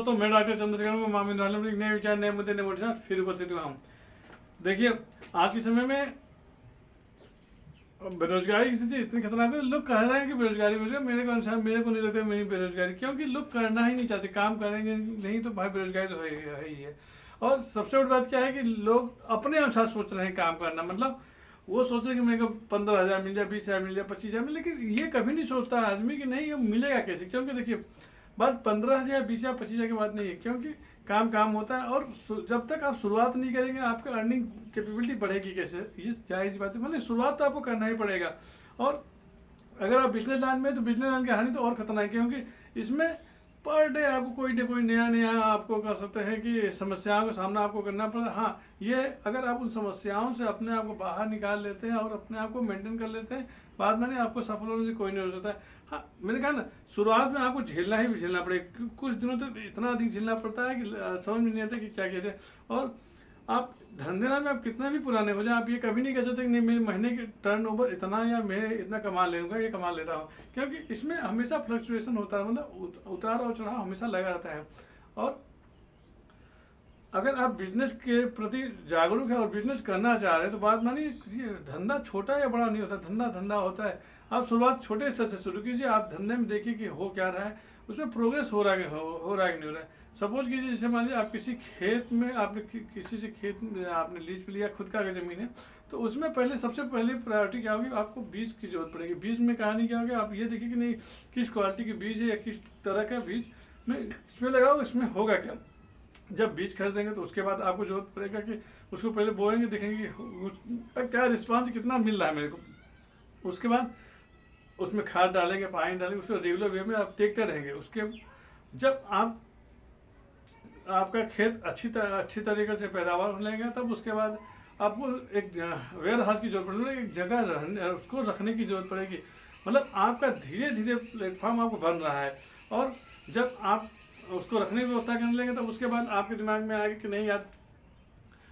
दोस्तों, मैं डॉक्टर चंद्रशेखर हूँ। मामिन वाले में नए विचार, नए मुद्दे, नए मोटिवेशन फिर उपस्थित हुआ हूँ। देखिए, आज के समय में बेरोजगारी की स्थिति इतनी खतरनाक है। लोग कह रहे हैं कि बेरोजगारी मेरे को अनुसार मेरे को नहीं लगता मेरी बेरोजगारी, क्योंकि लोग करना ही नहीं चाहते। काम करेंगे नहीं तो भाई बेरोजगारी तो है ही है। और सबसे बड़ी बात क्या है कि लोग अपने अनुसार सोच रहे हैं काम करना, मतलब वो सोच रहे हैं कि मेरे को 15,000 मिल जाए, 20,000 मिल जाए, 25,000 मिल, लेकिन ये कभी नहीं सोचता आदमी कि नहीं ये मिलेगा कैसे। क्योंकि देखिए, बात 15,000, 20,000, 25,000 की बात नहीं है, क्योंकि काम होता है। और जब तक आप शुरुआत नहीं करेंगे आपका अर्निंग कैपेबिलिटी बढ़ेगी कैसे, ये जायज़ बात है। मतलब शुरुआत तो आपको करना ही पड़ेगा। और अगर आप बिजनेस लाइन में, तो बिजनेस लाइन की हानि तो और खतरनाक है, क्योंकि इसमें पर डे आपको कोई ना कोई नया आपको कह सकते हैं कि समस्याओं का सामना आपको करना पड़ता है। हाँ, ये अगर आप उन समस्याओं से अपने आप को बाहर निकाल लेते हैं और अपने आप को मेंटेन कर लेते हैं, बाद में आपको सफल होने से कोई नहीं हो सकता है। हाँ, मैंने कहा ना, शुरुआत में आपको झेलना पड़ेगा। कुछ दिनों तक इतना अधिक झेलना पड़ता है कि समझ में नहीं आता कि क्या किया जाए। और आप धंधे में आप कितना भी पुराने हो जाए, आप ये कभी नहीं कह सकते कि नहीं मेरे महीने के टर्नओवर इतना या मैं इतना कमा लूँगा, ये कमा लेता हूँ, क्योंकि इसमें हमेशा फ्लक्चुएशन होता है, मतलब उतार और चढ़ाव हमेशा लगा रहता है। और अगर आप बिजनेस के प्रति जागरूक है और बिजनेस करना चाह रहे हैं, तो बात मानिए, ये धंधा छोटा या बड़ा नहीं होता, धंधा होता है। आप शुरुआत छोटे स्तर से शुरू कीजिए। आप धंधे में देखिए कि हो क्या रहा है, उसमें प्रोग्रेस हो रहा है कि नहीं हो रहा है। सपोज कीजिए, जैसे मान लीजिए आप किसी खेत में, आपने किसी से खेत में आपने लीज पे लिया, खुद का अगर ज़मीन है, तो उसमें सबसे पहले प्रायोरिटी क्या होगी, आपको बीज की जरूरत पड़ेगी। बीज में कहानी क्या होगी, आप ये देखिए कि नहीं किस क्वालिटी के बीज है या किस तरह का बीज में इसमें लगाओ, इसमें होगा क्या। जब बीज खरीदेंगे तो उसके बाद आपको जरूरत पड़ेगा कि उसको पहले बोएंगे, देखेंगे कि क्या रिस्पांस कितना मिल रहा है मेरे को। उसके बाद उसमें खाद डालेंगे, पानी डालेंगे, उसको रेगुलर वे में आप देखते रहेंगे। उसके जब आपका खेत अच्छी तरीके से पैदावार होने लगेगा, तब उसके बाद आपको एक वेयर हाउस की जरूरत पड़ेगी, एक जगह उसको रखने की जरूरत पड़ेगी। मतलब आपका धीरे धीरे प्लेटफॉर्म आपको बन रहा है। और जब आप उसको रखने की व्यवस्था करने लगे, तब उसके बाद आपके दिमाग में आएगा कि नहीं यार,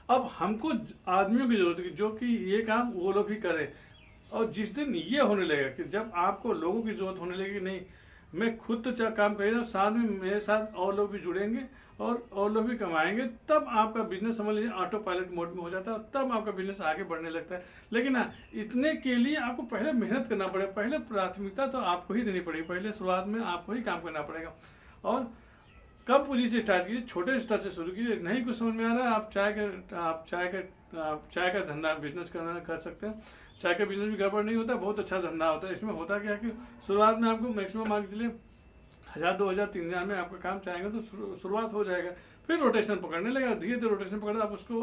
अब हमको आदमियों की जरूरत है जो कि ये काम वो लोग भी करें। और जिस दिन ये होने लगेगा कि जब आपको लोगों की जरूरत होने लगेगी, नहीं मैं खुद तो काम कर रहा हूँ, साथ में मेरे साथ और लोग भी जुड़ेंगे और लोग भी कमाएंगे, तब आपका बिजनेस समझ लीजिए ऑटो पायलट मोड में हो जाता है, और तब आपका बिजनेस आगे बढ़ने लगता है। लेकिन हाँ, इतने के लिए आपको पहले मेहनत करना पड़ेगा, पहले प्राथमिकता तो आपको ही देनी पड़ेगी, पहले शुरुआत में आपको ही काम करना पड़ेगा। और कम पूंजी से स्टार्ट कीजिए, छोटे स्तर से शुरू कीजिए। नहीं कुछ समझ में आ रहा है, आप चाय का धंधा बिजनेस कर सकते हैं। चाय का बिजनेस भी गड़बड़ नहीं होता, बहुत अच्छा धंधा होता है। इसमें होता क्या है कि शुरुआत में आपको मैक्सिमम मान के लिए 1,000, 2,000, 3,000 में आपका काम चाहेंगे तो शुरुआत हो जाएगा। फिर रोटेशन पकड़ने लगेगा, धीरे धीरे रोटेशन पकड़ना, आप उसको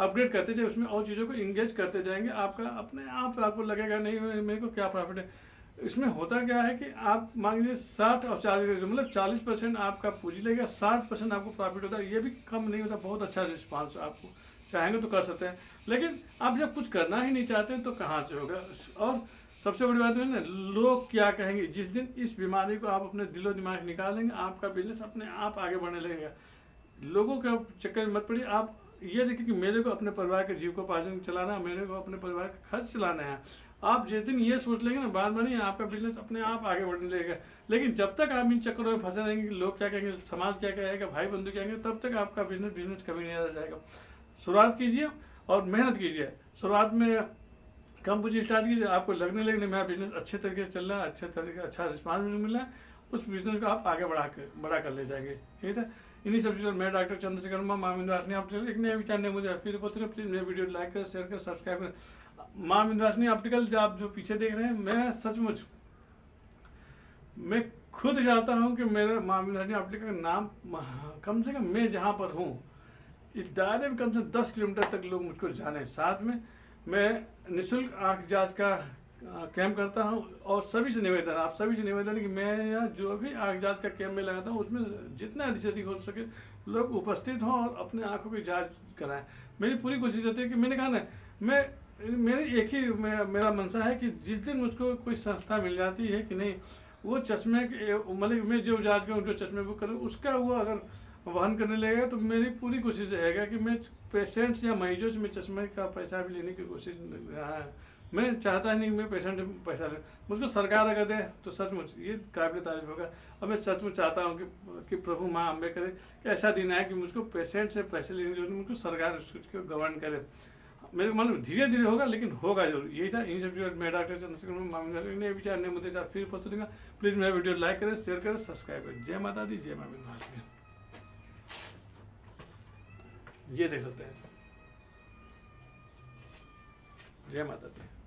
अपग्रेड करते जाए, उसमें और चीज़ों को इंगेज करते जाएंगे। आपका अपने आप आपको लगेगा नहीं मेरे को क्या प्रॉफिट है। इसमें होता क्या है कि आप मान लीजिए 60 और 40, मतलब 40% आपका पूंजी लगेगा, 60% आपको प्रॉफिट होता है। ये भी कम नहीं होता, बहुत अच्छा रिस्पांस। आपको चाहेंगे तो कर सकते हैं, लेकिन आप जब कुछ करना ही नहीं चाहते तो कहाँ से होगा। और सबसे बड़ी बात है ना, लोग क्या कहेंगे। जिस दिन इस बीमारी को आप अपने दिलो दिमाग से निकाल देंगे, आपका बिजनेस अपने आप आगे बढ़ने लगेगा। लोगों के चक्कर में मत पड़िए। आप ये देखिए कि मेरे को अपने परिवार के जीविकोपार्जन चलाना है, मेरे को अपने परिवार का खर्च चलाना है। आप जिस दिन ये सोच लेंगे ना, बाद में नहीं आपका बिजनेस अपने आप आगे बढ़ने लगेगा। लेकिन जब तक आप इन चक्करों में फंसे रहेंगे कि लोग क्या कहेंगे, समाज क्या कहेगा, भाई बंधु क्या कहेंगे, तब तक आपका बिजनेस कभी नहीं रह जाएगा। शुरुआत कीजिए और मेहनत कीजिए। शुरुआत में कम पूंजी स्टार्ट कीजिए, आपको लगने लगे मेरा बिजनेस अच्छे तरीके से चल रहा है, अच्छा रिस्पांस मिल रहा है, उस बिजनेस को आप आगे बढ़ा कर ले जाएंगे। ठीक है, इन्हीं सब चीज़ों मैं डॉक्टर चंद्रशेखर माँ विंध्यवासिनी ऑप्टिकल एक नए विचार ने मुझे फिर प्लीज मेरे वीडियो लाइक करें, शेयर करें, सब्सक्राइब करें। माँ विंध्यवासिनी ऑप्टिकल आप जो पीछे देख रहे हैं, मैं सचमुच मैं खुद चाहता हूँ कि मेरा माँ विंध्यवासिनी ऑप्टिकल का नाम कम से कम मैं जहाँ पर हूँ इस दायरे में कम से कम 10 किलोमीटर तक लोग मुझको जाने। साथ में मैं निःशुल्क आँख जांच का कैंप करता हूँ। और सभी से निवेदन, आप सभी से निवेदन है कि मैं या जो भी आँख जांच का कैंप में लगाता हूँ, उसमें जितना अधिक से अधिक हो सके लोग उपस्थित हों और अपने आँखों की जांच कराएं। मेरी पूरी कोशिश रहती है कि मैंने कहा ना, मेरी एक ही मेरा मनसा है कि जिस दिन मुझको कोई संस्था मिल जाती है कि नहीं वो चश्मे के, मतलब मैं जो जाँच करूँ, जो चश्मे बुक करूँ, उसका वो अगर वहन करने लगेगा, तो मेरी पूरी कोशिश रहेगा कि मैं पेशेंट्स या मरीजों से मैं चश्मे का पैसा भी लेने की कोशिश मैं चाहता नहीं कि मैं पेशेंट से पैसा ले, मुझको सरकार अगर दे तो सचमुच ये काबिल तारीफ होगा। और मैं सचमुच चाहता हूँ कि प्रभु माँ अम्बे करे कि ऐसा दिन आए कि मुझको पेशेंट से पैसे लेने की जरूरत नहीं, मुझको सरकार उसको गवर्न करे। मेरे मन में धीरे धीरे होगा, लेकिन होगा जरूर। यही था इन सब चीज़। मैं डॉक्टर चंद्रशेखर मामले नए विचार नए मुद्दे साथ फिर पहुँच दूंगा। प्लीज़ मेरा वीडियो लाइक करें, शेयर करें, सब्सक्राइब करें। जय माता दी, जय माँ विंध्यवासिनी। ये देख सकते हैं। जय माता दी।